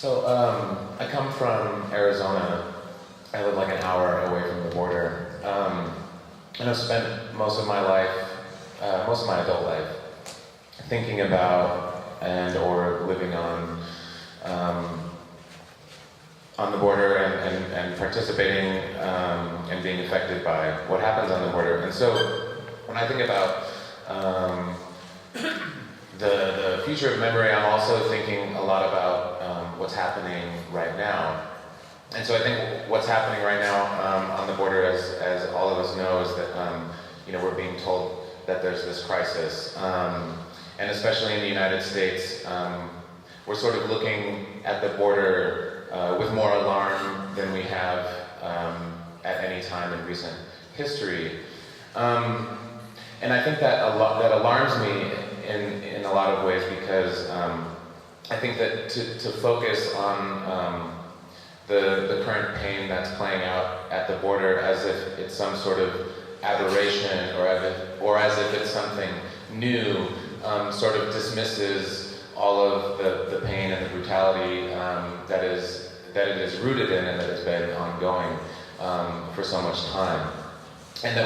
So I come from Arizona. I live like an hour away from the border. And I've spent most of my life, most of my adult life, thinking about and or living on the border and participating and being affected by what happens on the border. And so when I think about the future of memory, I'm also thinking a lot about what's happening right now. And so I think what's happening right now on the border, as all of us know, is that we're being told that there's this crisis. And especially in the United States, we're sort of looking at the border with more alarm than we have at any time in recent history. And I think that that alarms me in a lot of ways, because I think that to focus on the current pain that's playing out at the border as if it's some sort of aberration or as if it's something new, sort of dismisses all of the pain and the brutality that it is rooted in and that has been ongoing for so much time, and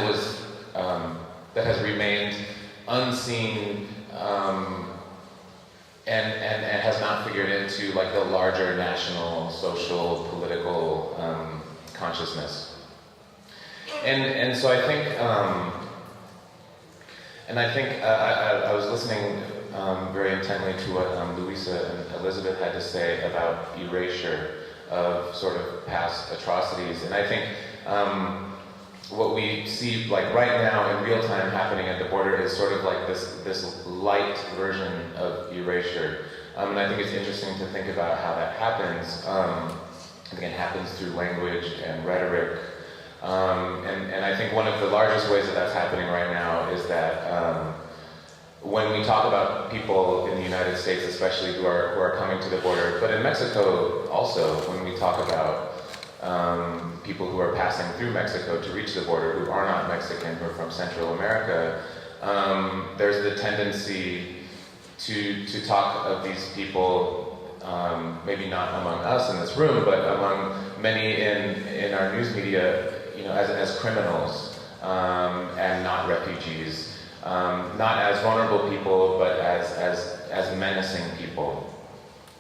that has remained unseen and has not figured into like the larger national, social, political consciousness. And so I think, I was listening very intently to what Louisa and Elizabeth had to say about erasure of sort of past atrocities. And I think what we see like right now in real time happening at the border is sort of like this light version of erasure. And I think it's interesting to think about how that happens. I think it happens through language and rhetoric. And I think one of the largest ways that that's happening right now is that when we talk about people in the United States, especially who are coming to the border, but in Mexico also, when we talk about people who are passing through Mexico to reach the border, who are not Mexican, who are from Central America, there's the tendency to talk of these people, maybe not among us in this room, but among many in our news media, as criminals and not refugees, not as vulnerable people, but as menacing people.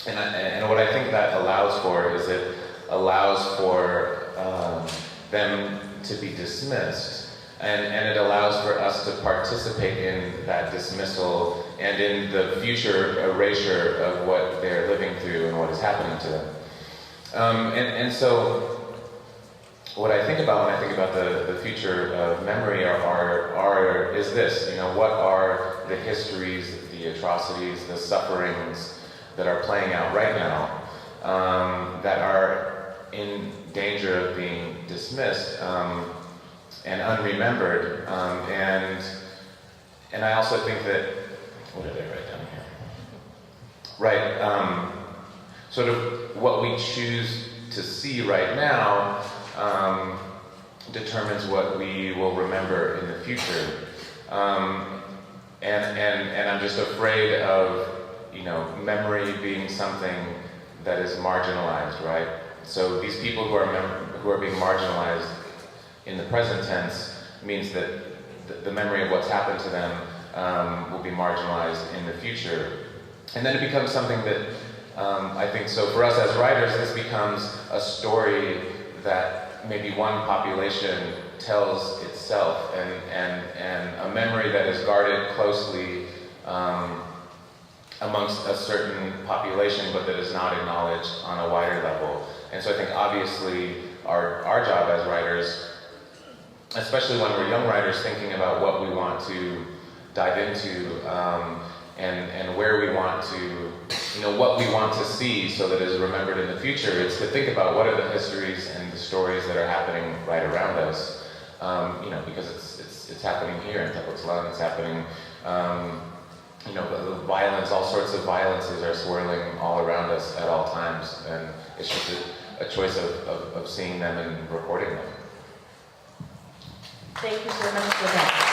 And what I think that allows for is it allows for them to be dismissed, and it allows for us to participate in that dismissal and in the future erasure of what they're living through and what is happening to them. And so what I think about when I think about the future of memory is this, what are the histories, the atrocities, the sufferings that are playing out right now that are in danger of being dismissed and unremembered, and I also think that, what did I write down here? Right, sort of what we choose to see right now determines what we will remember in the future, and I'm just afraid of memory being something that is marginalized, right? So these people who are being marginalized in the present tense means that the memory of what's happened to them will be marginalized in the future. And then it becomes something that I think, so for us as writers, this becomes a story that maybe one population tells itself, and a memory that is guarded closely amongst a certain population, but that is not acknowledged on a wider level. And so I think obviously our job as writers, especially when we're young writers thinking about what we want to dive into and where we want to, what we want to see so that it is remembered in the future, it's to think about what are the histories and the stories that are happening right around us, because it's happening here in Tepoztlan, it's happening, the violence, all sorts of violences are swirling all around us at all times, and it's just a choice of seeing them and recording them. Thank you so much for that.